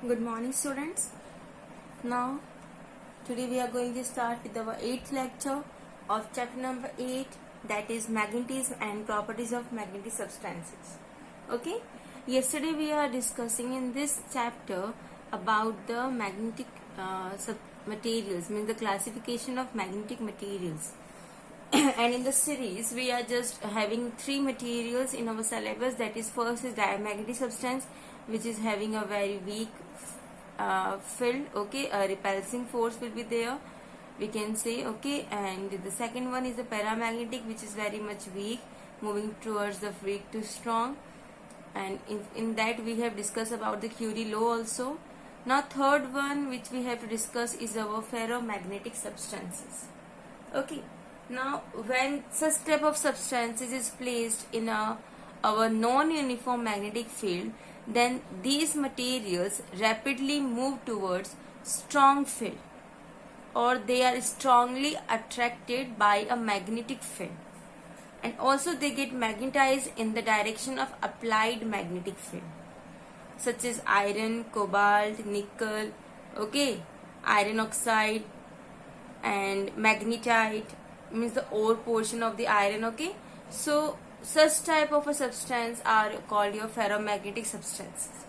Good morning, students. Now, today we are going to start with our 8th lecture of chapter number 8, that is magnetism and properties of magnetic substances. Okay, yesterday we are discussing in this chapter about the magnetic materials, means the classification of magnetic materials. And in the series we are just having 3 materials in our syllabus, that is first is diamagnetic substance, which is having a very weak field, okay, a repulsing force will be there, we can say, okay. And the second one is the paramagnetic, which is very much weak, moving towards the weak to strong, and in that we have discussed about the Curie law also. Now third one which we have to discuss is our ferromagnetic substances. Okay, now when such type of substances is placed in our non-uniform magnetic field, then these materials rapidly move towards strong field, or they are strongly attracted by a magnetic field, and also they get magnetized in the direction of applied magnetic field, such as iron, cobalt, nickel, okay, iron oxide and magnetite, means the ore portion of the iron, okay. So such type of a substance are called your ferromagnetic substances.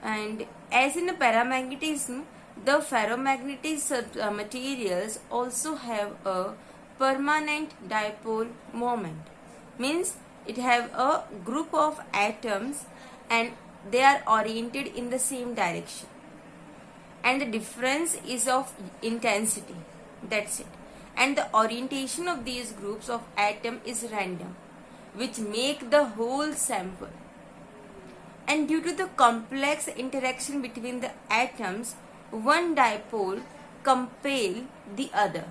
And as in the paramagnetism, the ferromagnetic materials also have a permanent dipole moment, means it have a group of atoms and they are oriented in the same direction, and the difference is of intensity, that's it. And the orientation of these groups of atom is random, which make the whole sample. And due to the complex interaction between the atoms, one dipole compel the other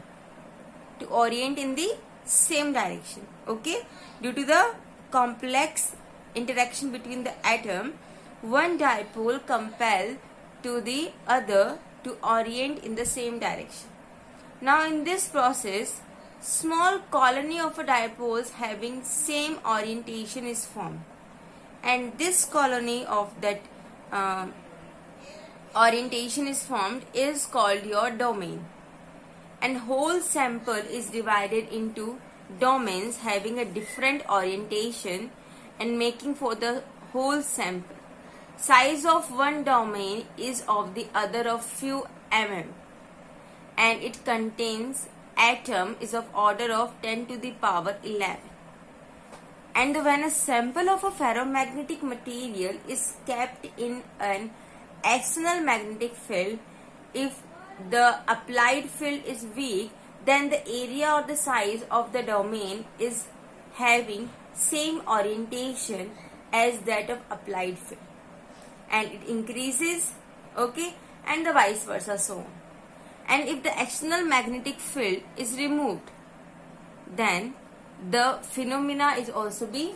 to orient in the same direction, okay. Due to the complex interaction between the atom, one dipole compel to the other to orient in the same direction. Now in this process, small colony of a dipoles having same orientation is formed, and this colony of that orientation is formed is called your domain, and whole sample is divided into domains having a different orientation and making for the whole sample. Size of one domain is of the other of few mm, and it contains atom is of order of 10 to the power 11. And when a sample of a ferromagnetic material is kept in an external magnetic field, if the applied field is weak, then the area or the size of the domain is having same orientation as that of applied field, and it increases, okay, and the vice versa, so on. And if the external magnetic field is removed, then the phenomena is also be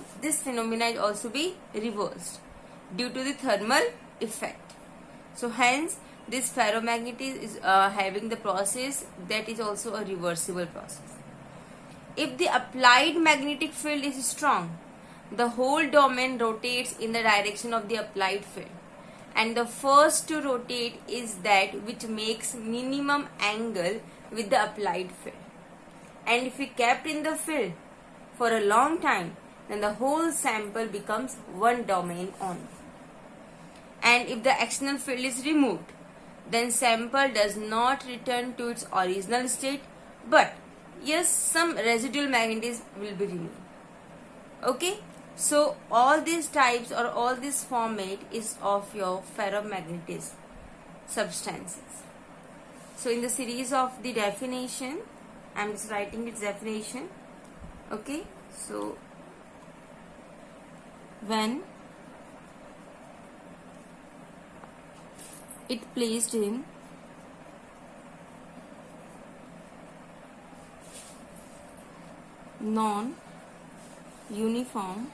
reversed due to the thermal effect. So hence this ferromagnetism is having the process that is also a reversible process. If the applied magnetic field is strong, the whole domain rotates in the direction of the applied field, and the first to rotate is that which makes minimum angle with the applied field. And if we kept in the field for a long time, then the whole sample becomes one domain only. And if the external field is removed, then sample does not return to its original state, but yes, some residual magnetism will be removed, okay. So all these types or all this format is of your ferromagnetism substances. So in the series of the definition, I am just writing its definition, okay. So when it placed in non-uniform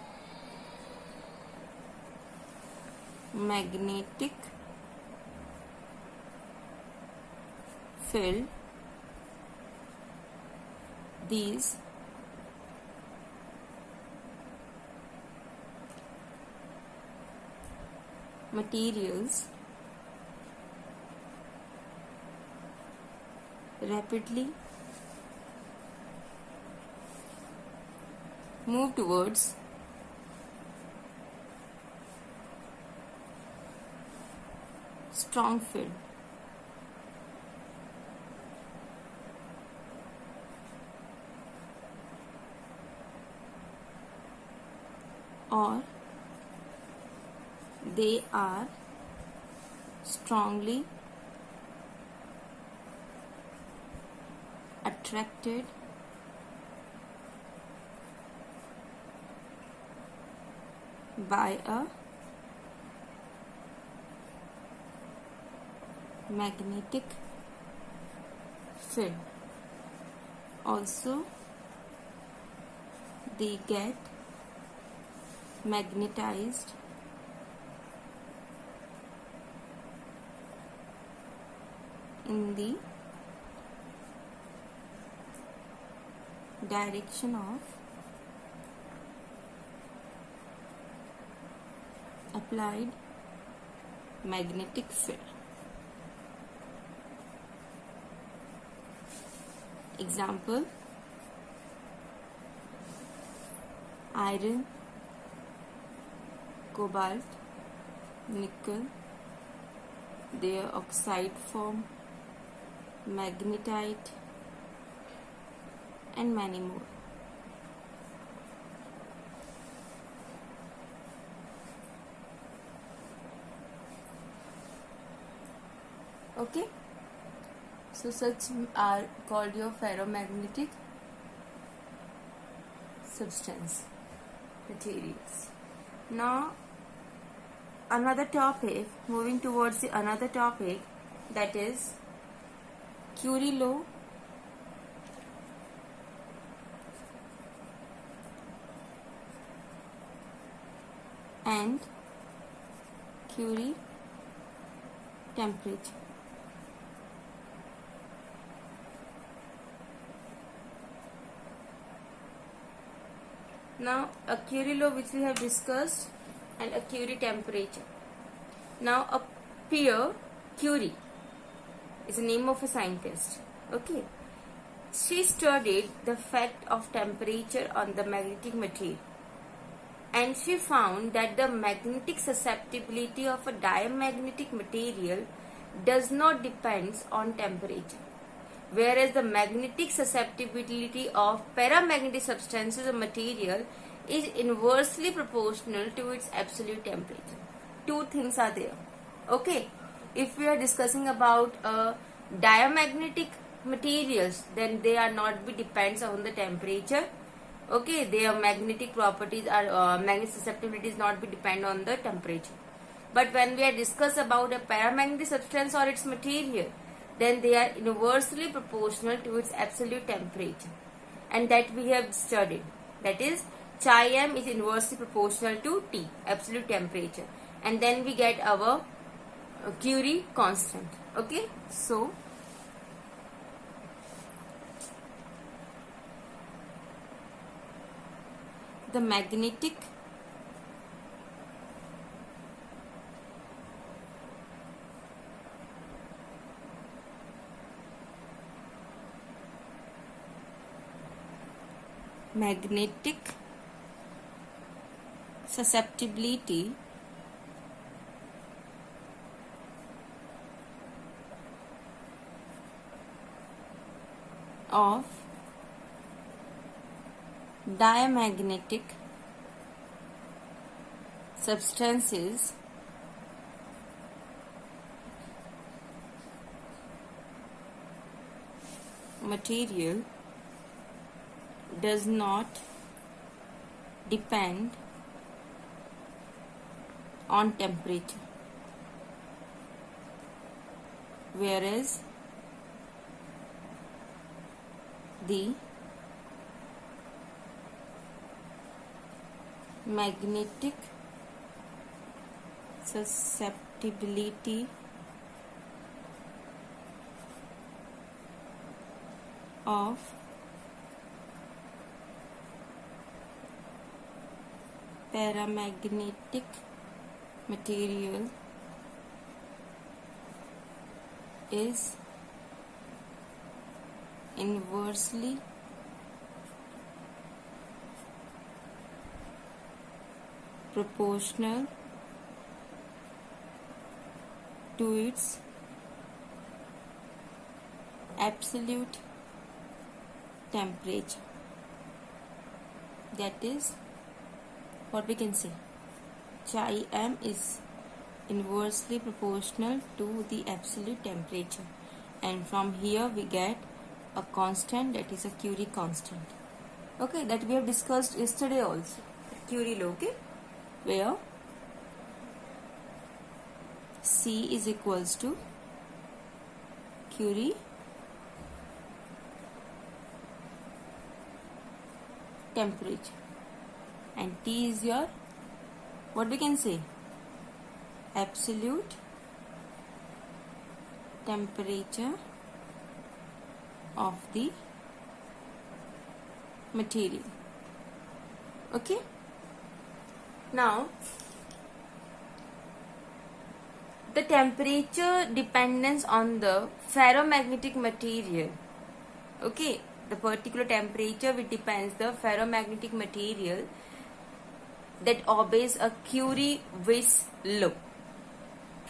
magnetic field, these materials rapidly move towards strong field. Or they are strongly attracted by a magnetic field. Also, they get magnetized in the direction of applied magnetic field. Example: iron, cobalt, nickel, their oxide form, magnetite, and many more. Okay, so such are called your ferromagnetic substance materials. Now another topic, moving towards the another topic, that is Curie law and Curie temperature. Now a Curie law which we have discussed and a Curie temperature. Now a Pierre Curie is the name of a scientist. Okay, she studied the effect of temperature on the magnetic material, and she found that the magnetic susceptibility of a diamagnetic material does not depend on temperature, whereas the magnetic susceptibility of paramagnetic substances or material is inversely proportional to its absolute temperature. Two things are there. Okay, if we are discussing about diamagnetic materials, then they are not be depends on the temperature. Okay, their magnetic properties are magnetic susceptibility is not be depend on the temperature. But when we are discuss about a paramagnetic substance or its material, then they are inversely proportional to its absolute temperature, and that we have studied. That is, chi m is inversely proportional to T, absolute temperature, and then we get our Curie constant. Okay, so the magnetic susceptibility of diamagnetic substances material does not depend on temperature, whereas the magnetic susceptibility of paramagnetic material is inversely proportional to its absolute temperature. That is what we can say. Chi m is inversely proportional to the absolute temperature, and from here we get a constant, that is a Curie constant. Okay, that we have discussed yesterday also. Curie law, okay, where C is equals to Curie temperature and T is your, what we can say, absolute temperature of the material. Okay, now the temperature dependence on the ferromagnetic material. Okay, the particular temperature which depends the ferromagnetic material that obeys a Curie-Weiss law.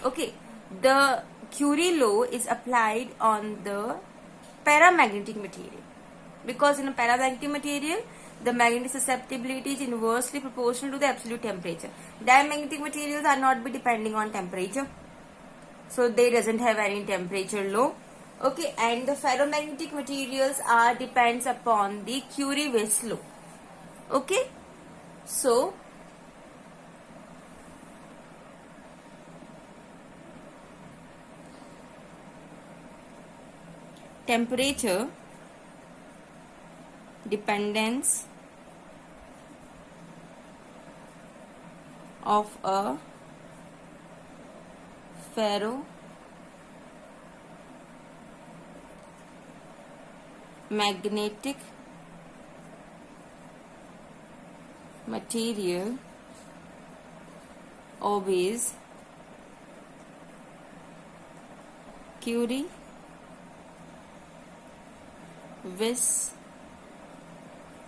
Okay, the Curie law is applied on the paramagnetic material, because in a paramagnetic material the magnetic susceptibility is inversely proportional to the absolute temperature. Diamagnetic materials are not be depending on temperature, so they doesn't have any temperature law. Okay, and the ferromagnetic materials are depends upon the Curie-Weiss law. Okay, so temperature dependence of a ferromagnetic material obeys Curie-Weiss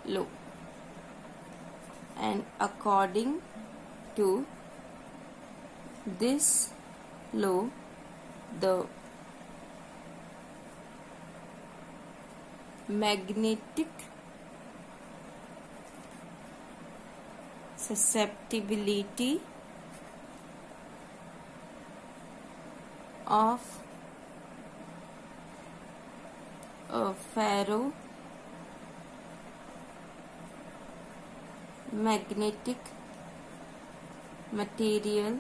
law, and according to this law the magnetic susceptibility of a ferromagnetic material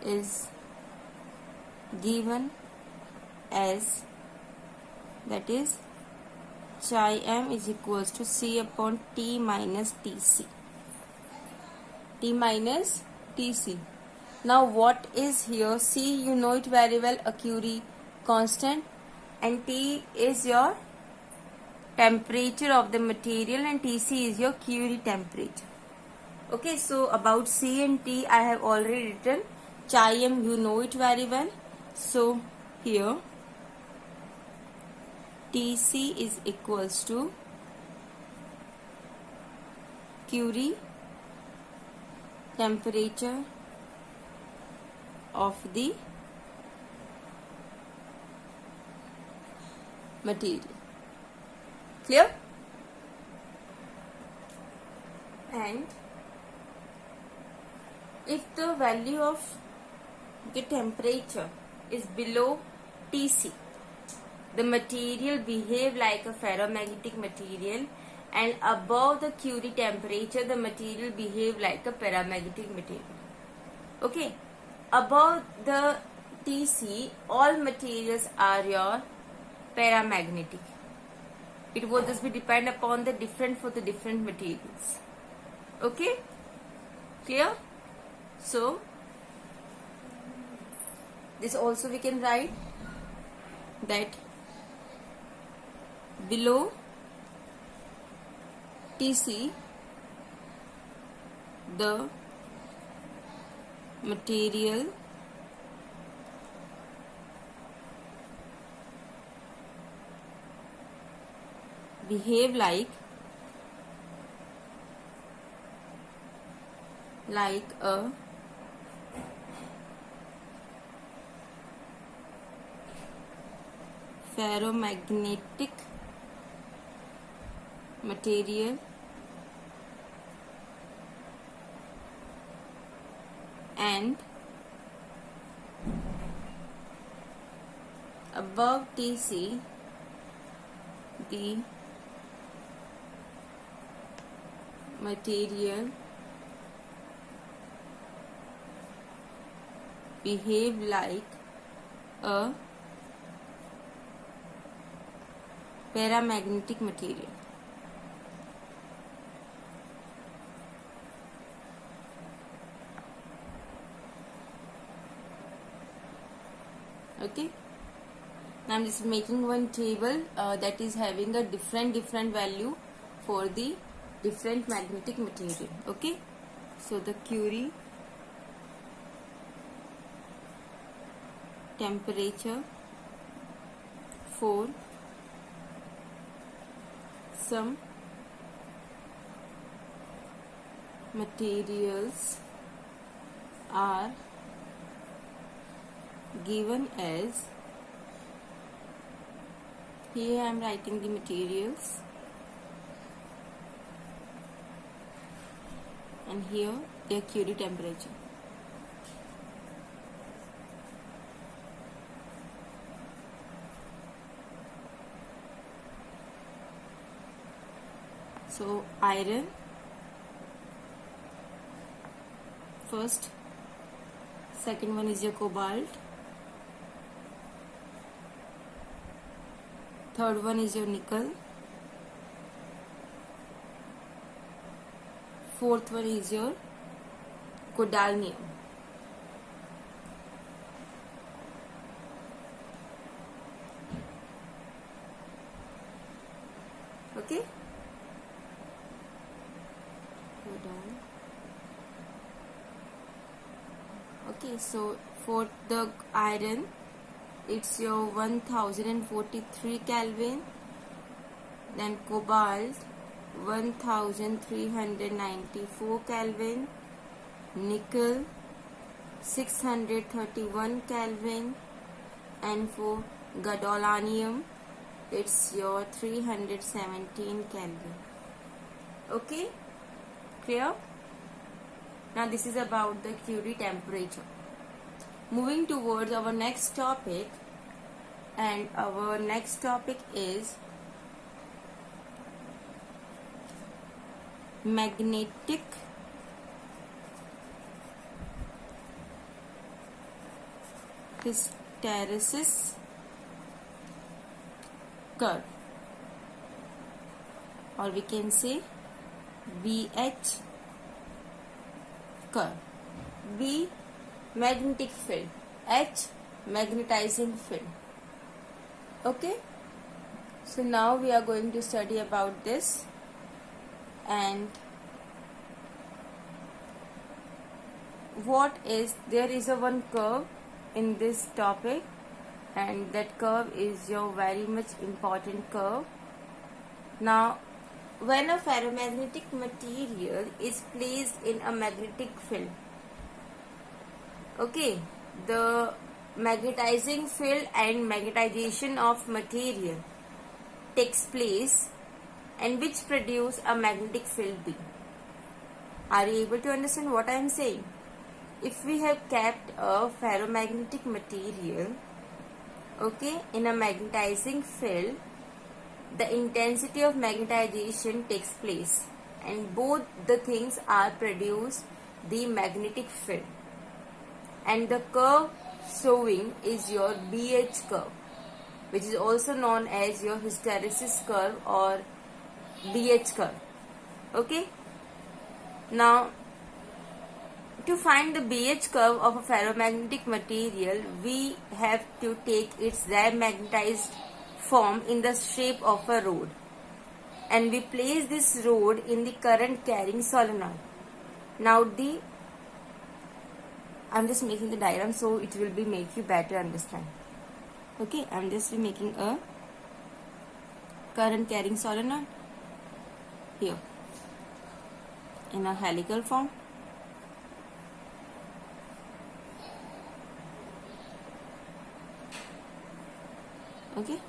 is given as, that is, chi m is equals to C upon T minus Tc. T minus Tc. Now what is here? C, you know it very well, a Curie constant, and T is your temperature of the material and Tc is your Curie temperature. Okay, so about C and T I have already written. Chi m, you know it very well. So here Tc is equals to Curie temperature of the material. Clear? And if the value of the temperature is below Tc, the material behave like a ferromagnetic material, and above the Curie temperature the material behave like a paramagnetic material. Okay, above the Tc all materials are your paramagnetic. It will just be depend upon the different for the different materials. Okay, clear? So this also we can write that below Tc the material behave like a ferromagnetic material and above TC the material behave like a paramagnetic material. Okay, now I'm just making one table that is having a different value for the different magnetic material. Okay, so the Curie temperature for some materials are given as, here I am writing the materials and here their Curie temperature. So iron first, second one is your cobalt, third one is your nickel, fourth one is your gadolinium. Okay, okay, so for the iron it's your 1043 Kelvin, then cobalt 1394 Kelvin, nickel 631 Kelvin, and for gadolinium it's your 317 Kelvin. Okay, clear? Now this is about the Curie temperature. Moving towards our next topic, and our next topic is magnetic hysteresis curve, or we can say BH curve. B, magnetic field. H, magnetizing field. Okay, so now we are going to study about this, and there is a one curve in this topic, and that curve is your very much important curve. Now when a ferromagnetic material is placed in a magnetic field, okay, the magnetizing field and magnetization of material takes place, and which produce a magnetic field B. Are you able to understand what I am saying? If we have kept a ferromagnetic material, okay, in a magnetizing field, the intensity of magnetization takes place, and both the things are produce the magnetic field, and the curve showing is your BH curve, which is also known as your hysteresis curve or BH curve. Okay, now to find the BH curve of a ferromagnetic material, we have to take its dimagnetized form in the shape of a rod, and we place this rod in the current carrying solenoid. Now I'm just making the diagram so it will be make you better understand. Okay, I'm just making a current carrying solenoid here in a helical form. Okay.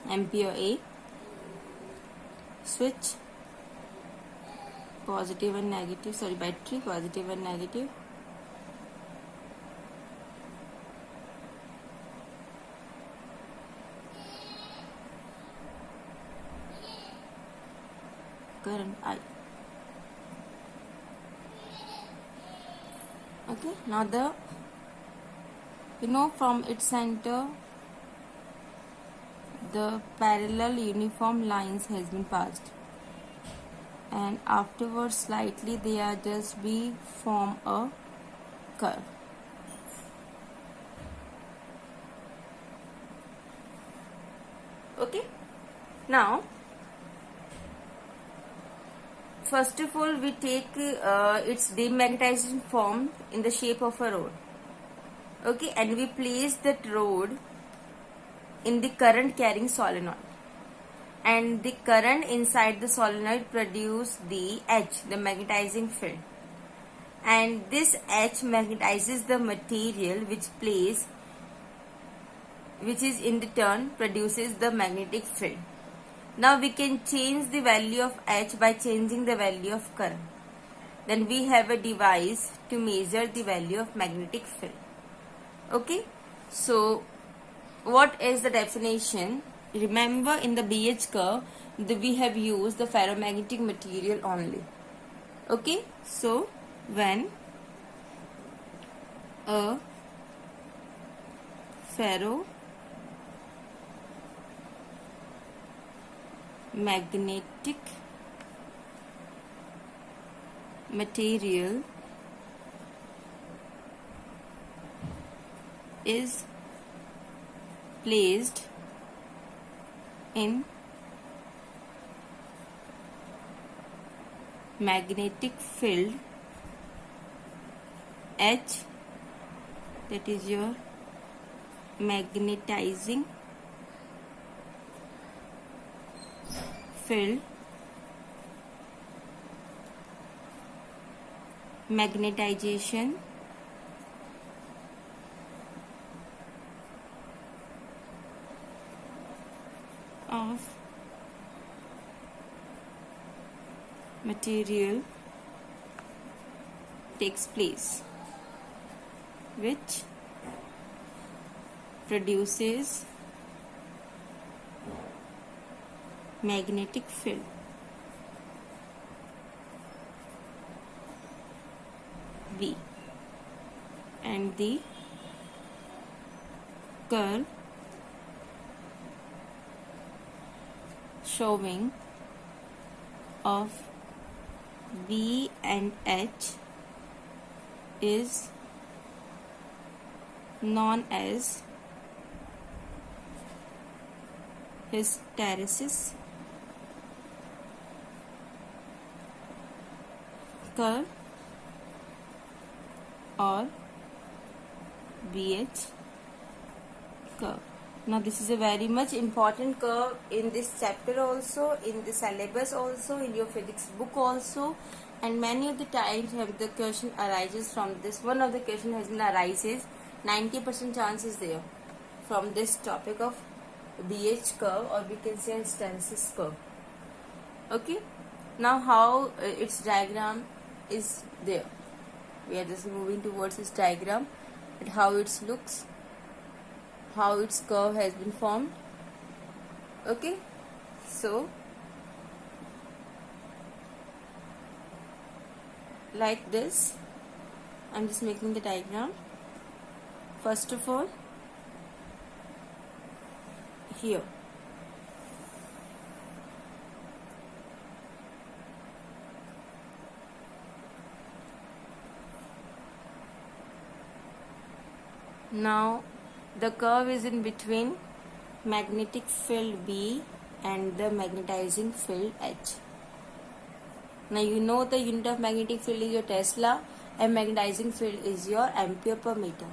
Ampere A, switch, positive and negative, sorry, battery, positive and negative. Current I. Okay, now from its center the parallel uniform lines has been passed, and afterwards slightly they are just be form a curve. Okay, now first of all we take its demagnetization form in the shape of a rod. Okay, and we place that rod in the current carrying solenoid, and the current inside the solenoid produce the H, the magnetizing field, and this H magnetizes the material which is in the turn produces the magnetic field. Now we can change the value of H by changing the value of current. Then we have a device to measure the value of magnetic field. Okay, so what is the definition? Remember, in the BH curve we have used the ferromagnetic material only. Okay, so when a ferromagnetic material is placed in magnetic field H, that is your magnetizing field, magnetization of material takes place, which produces magnetic field. V, and the curve showing of V and H is known as hysteresis curve or BH curve. Now this is a very much important curve in this chapter also, in the syllabus also, in your physics book also, and many of the times have the question arises from this. One of the question has been arises, 90% chance is there from this topic of BH curve, or we can say hysteresis curve. Okay, now how its diagram is there. We are just moving towards this diagram and how it looks, how its curve has been formed. Okay, so like this, I'm just making the diagram. First of all, here Now the curve is in between magnetic field B and the magnetizing field H. Now you know the unit of magnetic field is your Tesla and magnetizing field is your ampere per meter.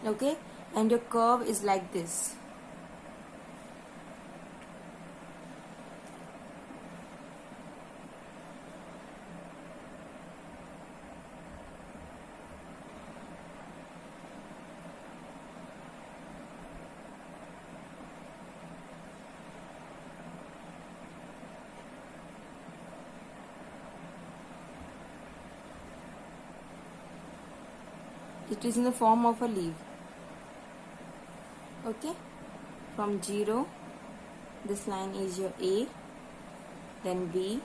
Okay, and your curve is like this. It is in the form of a leaf. Okay, from 0, this line is your A, then B,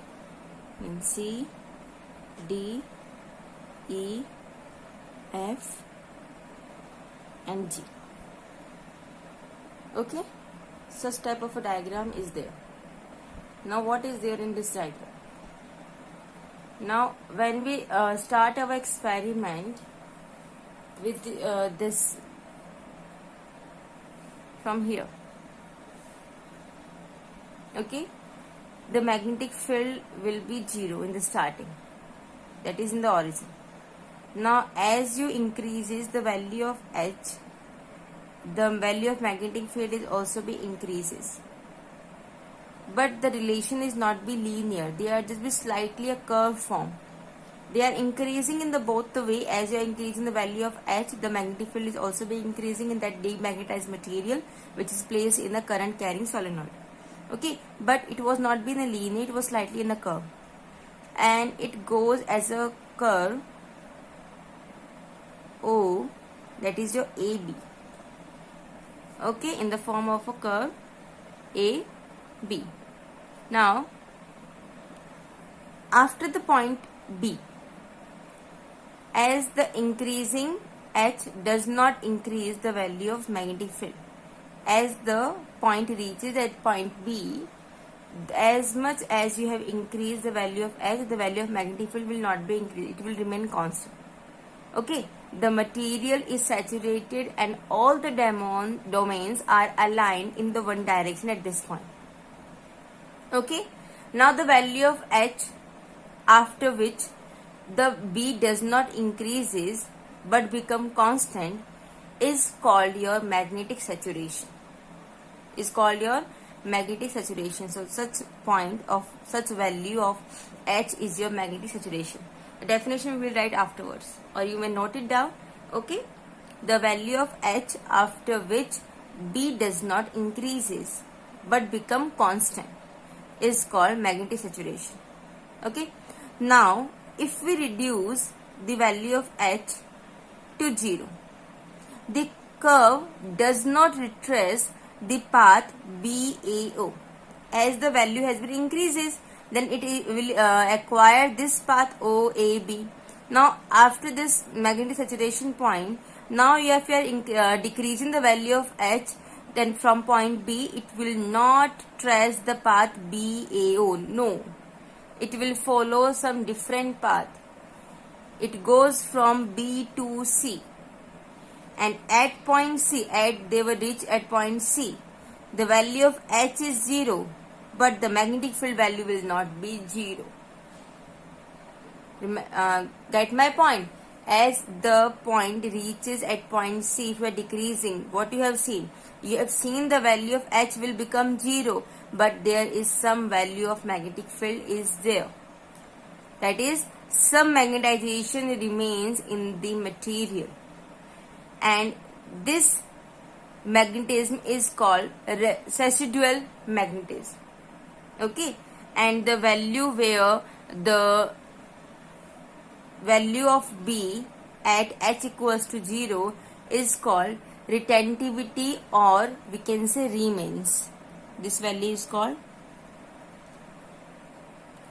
then C, D, E, F and G. Okay, such type of a diagram is there. Now what is there in this diagram? Now when we start our experiment with this from here, okay, the magnetic field will be 0 in the starting, that is in the origin. Now as you increases the value of H, the value of magnetic field is also be increases, but the relation is not be linear, they are just be slightly a curve form. They are increasing in the both the way. As you are increasing the value of H, the magnetic field is also be increasing in that demagnetized material which is placed in the current carrying solenoid. Okay, but it was not be in a linear, it was slightly in a curve, and it goes as a curve O, that is your AB. Okay, in the form of a curve AB. Now after the point B, as the increasing H does not increase the value of magnetic field. As the point reaches at point B, as much as you have increased the value of H, the value of magnetic field will not be increased, it will remain constant. Okay, the material is saturated and all the domains are aligned in the one direction at this point. Okay, now the value of H, after which the B does not increases but become constant, is called your magnetic saturation. Is called your magnetic saturation. So such point of such value of H is your magnetic saturation. The definition we will write afterwards, or you may note it down. Okay, the value of H after which B does not increases but become constant is called magnetic saturation. Okay, now if we reduce the value of H to 0, the curve does not retrace the path BAO. As the value has been increases, then it will acquire this path OAB. Now after this magnetic saturation point, now if you are decreasing the value of H, then from point B it will not trace the path BAO. No, it will follow some different path. It goes from B to C, and at point C, they will reach at point C, the value of H is 0, but the magnetic field value will not be 0. Get my point? As the point reaches at point C, if you are decreasing, what you have seen? You have seen the value of H will become 0, but there is some value of magnetic field is there. That is, some magnetization remains in the material, and this magnetism is called residual magnetism. Okay, and the value where the value of B at H equals to 0 is called retentivity, or we can say remains. This value is called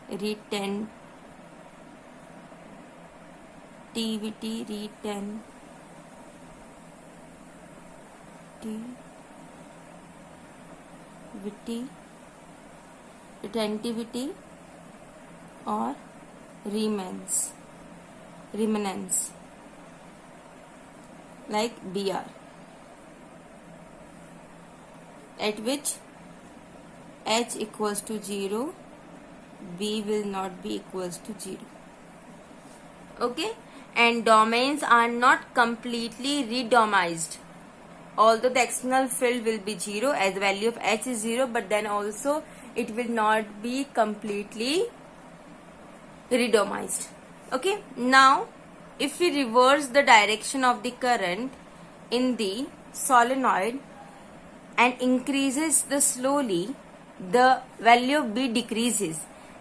retentivity, retentivity or remanence. like Br, at which H equals to 0, B will not be equals to 0. Okay, and domains are not completely redomized. Although the external field will be 0 as the value of H is 0, but then also it will not be completely redomized. Okay, now if we reverse the direction of the current in the solenoid and increases the slowly, the value of B decreases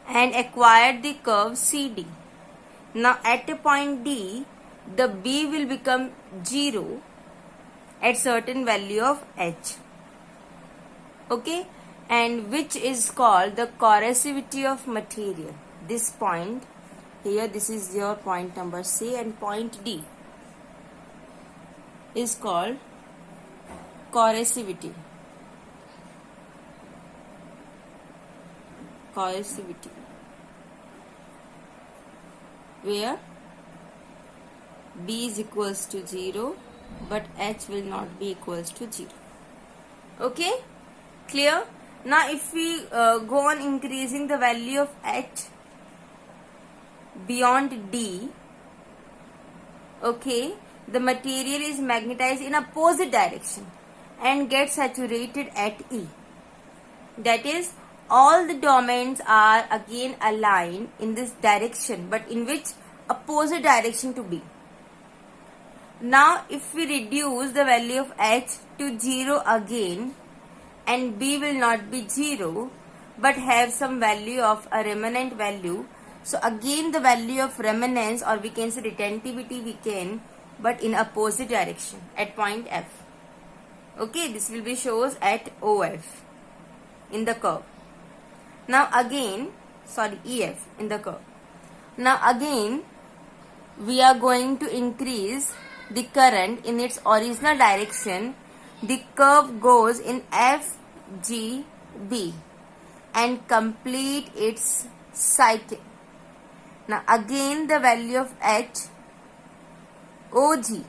and acquire the curve CD. Now at a point D, the B will become 0 at certain value of H. Okay, and which is called the corrosivity of material. This point here, this is your point number C, and point D is called corrosivity. Corrosivity, where B is equals to 0 but H will not be equals to 0. Okay, clear? Now if we go on increasing the value of H beyond D, okay, the material is magnetized in opposite direction and gets saturated at E. That is, all the domains are again aligned in this direction, but in which opposite direction to B. Now if we reduce the value of H to 0 again, and B will not be 0 but have some value of a remnant value, so again the value of remnants, or we can say retentivity, we can, but in opposite direction at point F. Okay, this will be shows at OF in the curve. Now again, EF in the curve. Now again we are going to increase the current in its original direction. The curve goes in FGB and complete its cycle. Now again the value of H, OG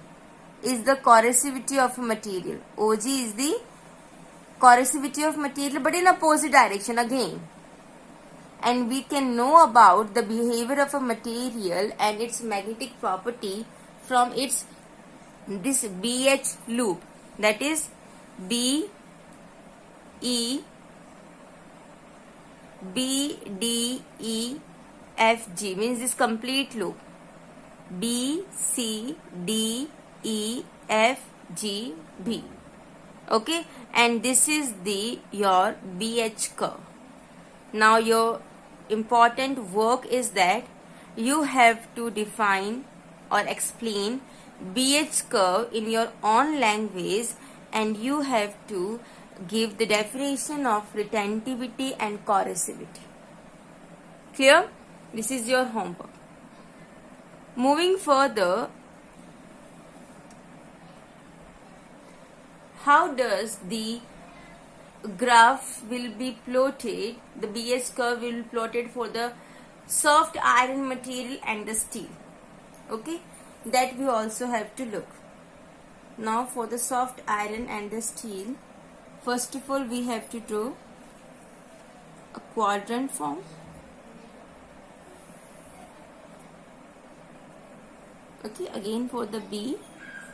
is the corrosivity of a material. OG is the corrosivity of material but in opposite direction again. And we can know about the behavior of a material and its magnetic property from its this BH loop, that is B E B D E F G, means this complete loop B C D E F G B. Okay, and this is the your BH curve. Now your important work is that you have to define or explain BH curve in your own language, and you have to give the definition of retentivity and corrosivity. Clear? This is your homework. Moving further, how does the graph will be plotted, the BH curve will be plotted for the soft iron material and the steel. Okay, that we also have to look. Now for the soft iron and the steel, first of all we have to draw a quadrant form. Okay, again for the B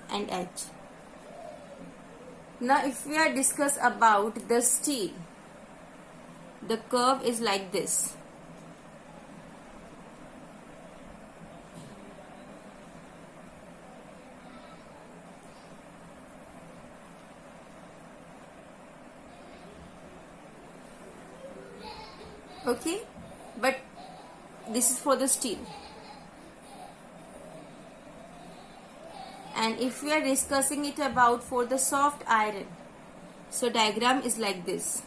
and H. Now if we are discuss about the steel, the curve is like this. Okay, but this is for the steel. And if we are discussing it about for the soft iron, so diagram is like this.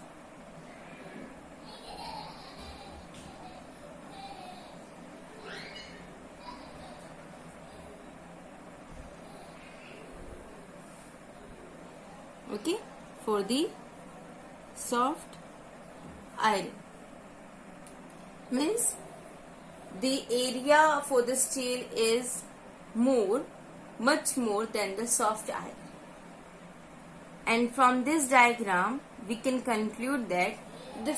Okay, for the soft iron, means the area for the steel is more much more than the soft iron. And from this diagram, we can conclude that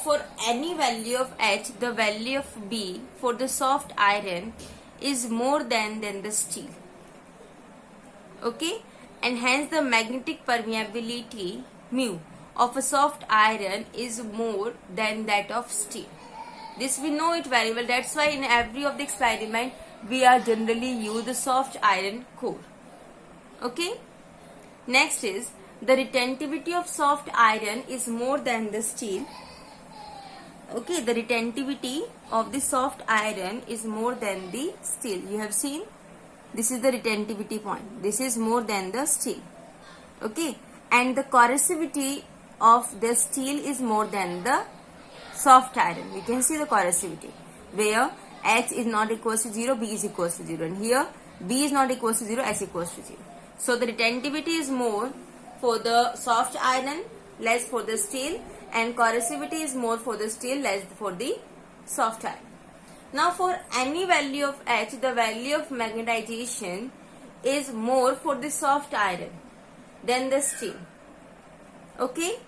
for any value of H, the value of B for the soft iron is more than the steel. Okay? And hence the magnetic permeability mu of a soft iron is more than that of steel. This we know it very well. That's why in every of the experiment, we are generally use the soft iron core. Okay? Next is the retentivity of soft iron is more than the steel. Okay, the retentivity of the soft iron is more than the steel. You have seen? This is the retentivity point. This is more than the steel. Okay, and the corrosivity of the steel is more than the soft iron. We can see the corrosivity where H is not equals to 0, B is equals to 0, and here B is not equals to 0, H equals to 0. So the retentivity is more for the soft iron, less for the steel, and corrosivity is more for the steel, less for the soft iron. Now for any value of H, the value of magnetization is more for the soft iron than the steel. Okay?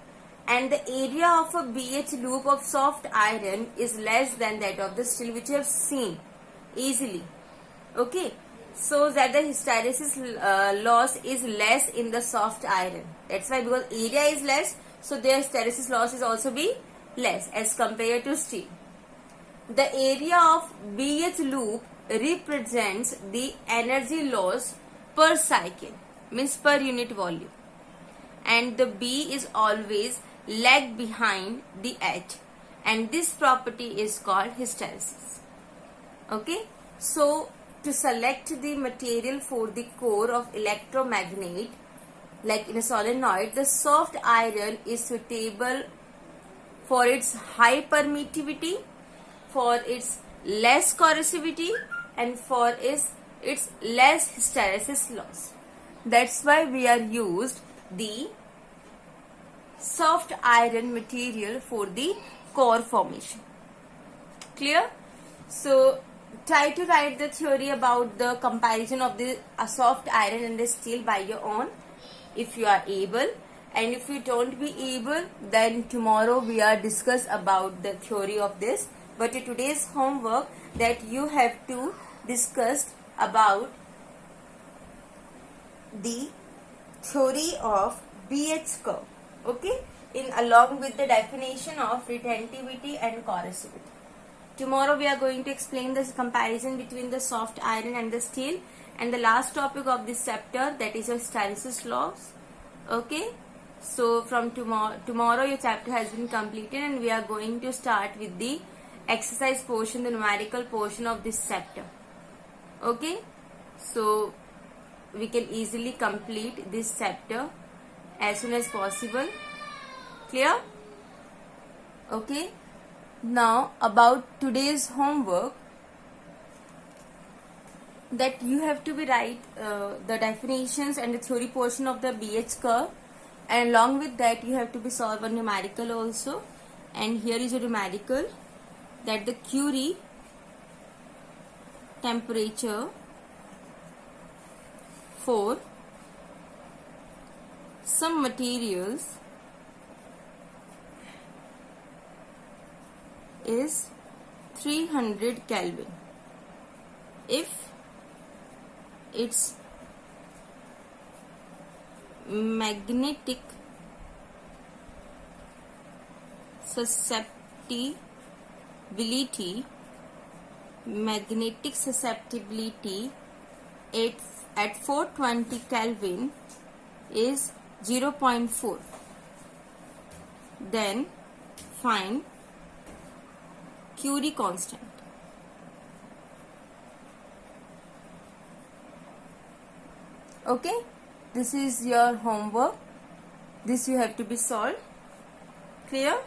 And the area of a BH loop of soft iron is less than that of the steel, which you have seen easily. Okay? So that the hysteresis loss is less in the soft iron. That's why, because area is less, so their hysteresis loss is also be less as compared to steel. The area of BH loop represents the energy loss per cycle, means per unit volume. And the B is always lag behind the H, and this property is called hysteresis. Okay? So to select the material for the core of electromagnet, like in a solenoid, the soft iron is suitable for its high permittivity, for its less corrosivity, and for its less hysteresis loss. That's why we are used the soft iron material for the core formation. Clear? So try to write the theory about the comparison of the soft iron and the steel by your own if you are able, and if you don't be able, then tomorrow we are discuss about the theory of this. But today's homework that you have to discuss about the theory of BH curve. Okay, in along with the definition of retentivity and corrosivity. Tomorrow we are going to explain this comparison between the soft iron and the steel, and the last topic of this chapter, that is your hysteresis loss. Okay, so from tomorrow your chapter has been completed, and we are going to start with the exercise portion, the numerical portion of this chapter. Okay, so we can easily complete this chapter as soon as possible. Clear? Okay. Now about today's homework, that you have to be write the definitions and the theory portion of the BH curve, and along with that you have to be solve a numerical also. And here is a numerical, that the Curie temperature for some materials is 300 Kelvin if its magnetic susceptibility at 420 Kelvin is 0.4. Then find Curie constant. Okay, this is your homework. This you have to be solved. Clear?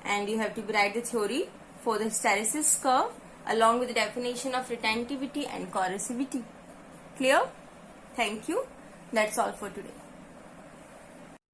And you have to write the theory for the hysteresis curve along with the definition of retentivity and corrosivity. Clear? Thank you. That's all for today.